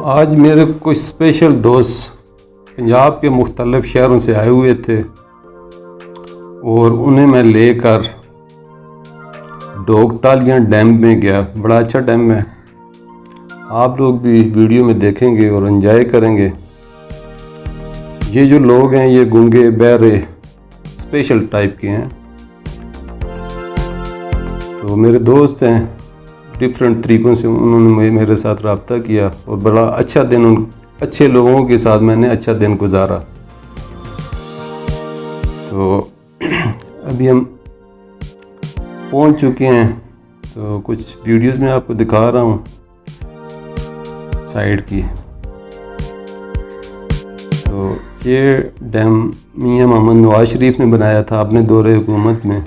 आज मेरे कुछ स्पेशल दोस्त पंजाब के मुख्तलिफ़ शहरों से आए हुए थे और उन्हें मैं लेकर डोगटालियाँ डैम में गया। बड़ा अच्छा डैम है, आप लोग भी वीडियो में देखेंगे और एंजॉय करेंगे। ये जो लोग हैं ये गूंगे बहरे स्पेशल टाइप के हैं, तो मेरे दोस्त हैं। डिफरेंट तरीक़ों से उन्होंने मेरे साथ रब्ता किया और बड़ा अच्छा दिन अच्छे लोगों के साथ मैंने अच्छा दिन गुजारा। तो अभी हम पहुंच चुके हैं, तो कुछ वीडियोस में आपको दिखा रहा हूं साइड की। तो ये डैम मियां मोहम्मद नवाज शरीफ ने बनाया था अपने दौरे हुकूमत में।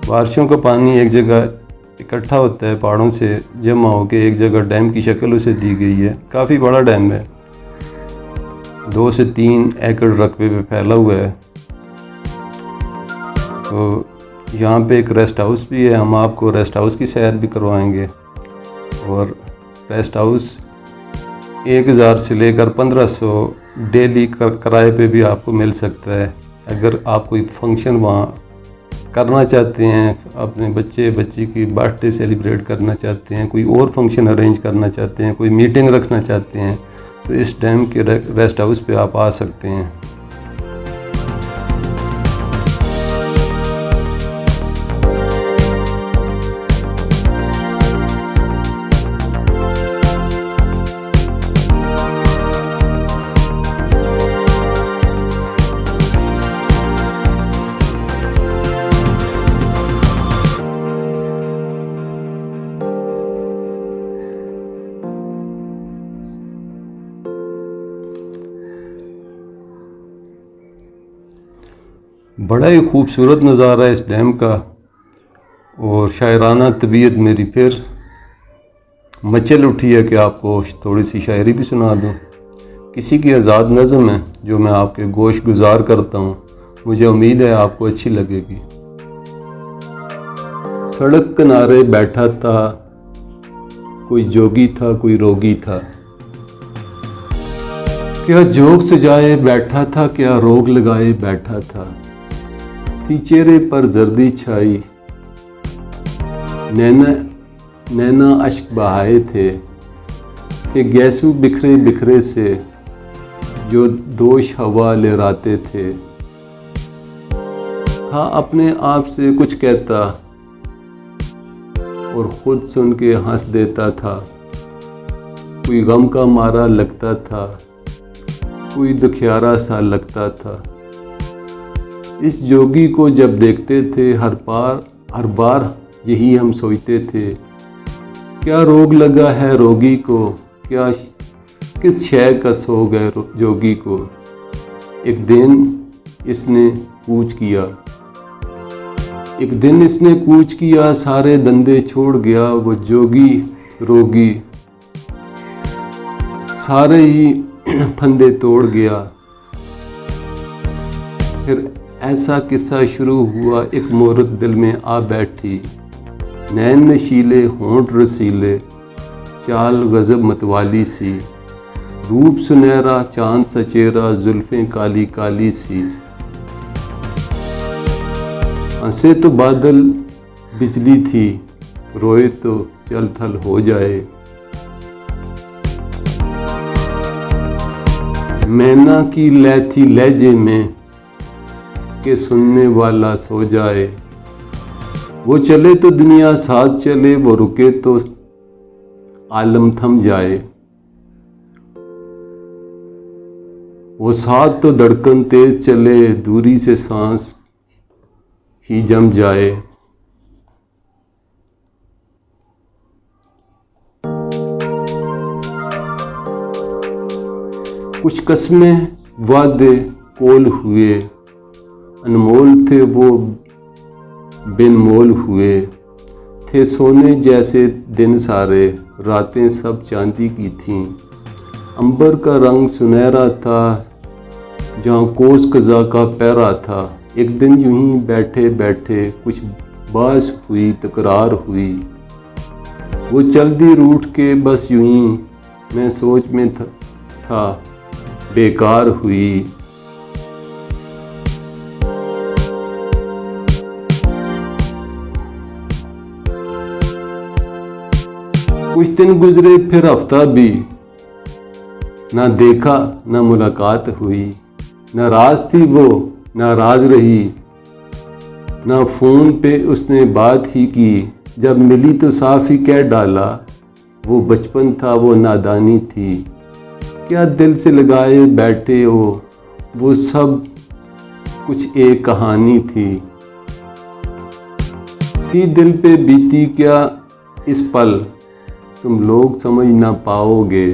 बारिशों का पानी एक जगह इकट्ठा होता है, पहाड़ों से जमा होकर एक जगह डैम की शक्ल उसे दी गई है। काफ़ी बड़ा डैम है, 2 से 3 एकड़ रकबे पे फैला हुआ है। तो यहाँ पे एक रेस्ट हाउस भी है, हम आपको रेस्ट हाउस की सैर भी करवाएंगे। और रेस्ट हाउस 1000 से लेकर 1500 डेली किराए पे भी आपको मिल सकता है। अगर आप कोई फंक्शन वहाँ करना चाहते हैं, अपने बच्ची की बर्थडे सेलिब्रेट करना चाहते हैं, कोई और फंक्शन अरेंज करना चाहते हैं, कोई मीटिंग रखना चाहते हैं, तो इस डैम के रेस्ट हाउस पे आप आ सकते हैं। बड़ा ही खूबसूरत नज़ारा है इस डैम का, और शायराना तबीयत मेरी फिर मचल उठी है कि आपको थोड़ी सी शायरी भी सुना दूँ। किसी की आज़ाद नज़म है जो मैं आपके गोश गुजार करता हूँ, मुझे उम्मीद है आपको अच्छी लगेगी। सड़क किनारे बैठा था कोई जोगी था, कोई रोगी था, क्या जोग सजाए बैठा था, क्या रोग लगाए बैठा था। थी चेहरे पर जर्दी छाई, नैना अश्क बहाए थे कि गैसू बिखरे बिखरे से जो दोष हवा लहराते थे। था अपने आप से कुछ कहता और खुद सुन के हंस देता था। कोई गम का मारा लगता था, कोई दुखियारा सा लगता था। इस जोगी को जब देखते थे हर बार यही हम सोचते थे, क्या रोग लगा है रोगी को, क्या किस शय का सोग है जोगी को। एक दिन इसने कूच किया, सारे धंधे छोड़ गया वो जोगी रोगी, सारे ही फंदे तोड़ गया। फिर ऐसा किस्सा शुरू हुआ, एक मोहरत दिल में आ बैठी, नैन नशीले होंठ रसीले, चाल गज़ब मतवाली सी, रूप सुनहरा चांद सा चेहरा, जुल्फ़ें काली काली सी। हंसे तो बादल बिजली थी, रोए तो चल थल हो जाए। मैना की लय थी लहजे में के सुनने वाला सो जाए। वो चले तो दुनिया साथ चले, वो रुके तो आलम थम जाए। वो साथ तो धड़कन तेज चले, दूरी से सांस ही जम जाए। कुछ कस्में वादे कोल हुए, अनमोल थे वो बेनमोल हुए। थे सोने जैसे दिन सारे, रातें सब चांदी की थीं। अंबर का रंग सुनहरा था, जहाँ कोस कज़ा का पैरा था। एक दिन यूं ही बैठे बैठे कुछ बास हुई, तकरार हुई। वो चल दी रूठ के बस यूं ही, मैं सोच में था बेकार हुई। कुछ दिन गुजरे फिर हफ्ता भी, ना देखा ना मुलाकात हुई। नाराज थी वो नाराज रही, ना फ़ोन पे उसने बात ही की। जब मिली तो साफ ही कह डाला, वो बचपन था वो नादानी थी। क्या दिल से लगाए बैठे हो, वो सब कुछ एक कहानी थी दिल पे बीती क्या इस पल, तुम लोग समझ ना पाओगे।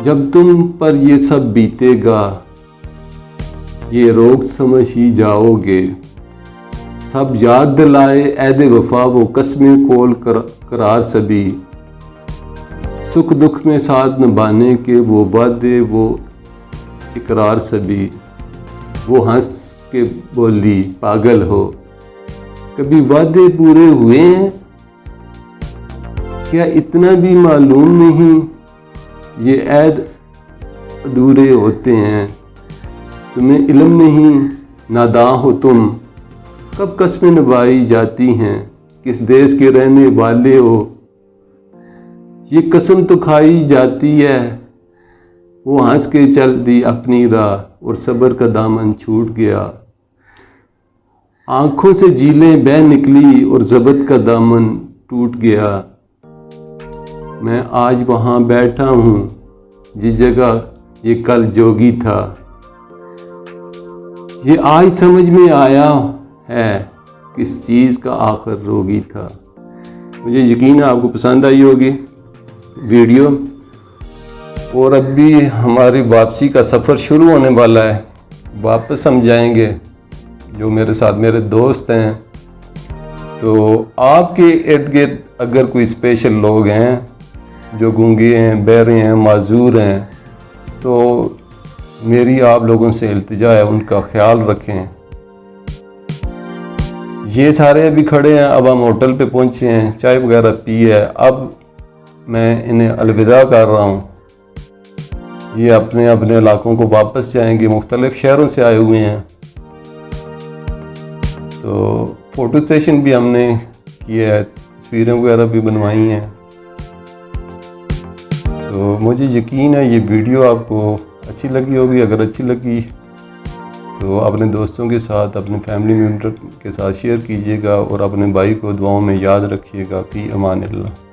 जब तुम पर ये सब बीतेगा, ये रोग समझ ही जाओगे। सब याद दिलाए ऐदे वफा वो कसमें कोल करार सभी। सुख दुख में साथ निभाने के वो वादे वो इकरार सभी। वो हंस के बोली पागल हो, कभी वादे पूरे हुए हैं? क्या इतना भी मालूम नहीं, ये ऐद अधूरे होते हैं। तुम्हें इल्म नहीं, नादां हो तुम, कब कस्में निभाई जाती हैं। किस देश के रहने वाले हो, ये कसम तो खाई जाती है। वो हंस के चल दी अपनी राह और सब्र का दामन छूट गया। आंखों से झीलें बह निकली और ज़बत का दामन टूट गया। मैं आज वहाँ बैठा हूँ जिस जगह ये कल जोगी था। ये आज समझ में आया है किस चीज़ का आखिर रोगी था। मुझे यकीन है आपको पसंद आई होगी वीडियो। और अब भी हमारी वापसी का सफ़र शुरू होने वाला है। वापस हम जाएंगे। जो मेरे साथ मेरे दोस्त हैं, तो आपके इर्द गिर्द अगर कोई स्पेशल लोग हैं जो गूंगे हैं, बहरे हैं, माजूर हैं, तो मेरी आप लोगों से इल्तिजा है उनका ख्याल रखें। ये सारे अभी खड़े हैं, अब हम होटल पे पहुंचे हैं, चाय वगैरह पी है। अब मैं इन्हें अलविदा कर रहा हूँ। ये अपने अपने इलाकों को वापस जाएंगे, मुख्तलिफ शहरों से आए हुए हैं। तो फ़ोटो सेशन भी हमने किया है, तस्वीरें वगैरह भी बनवाई हैं। तो मुझे यकीन है ये वीडियो आपको अच्छी लगी होगी। अगर अच्छी लगी तो अपने दोस्तों के साथ, अपने फैमिली मेम्बर के साथ शेयर कीजिएगा और अपने भाई को दुआओं में याद रखिएगा। फ़ी अमान अल्लाह।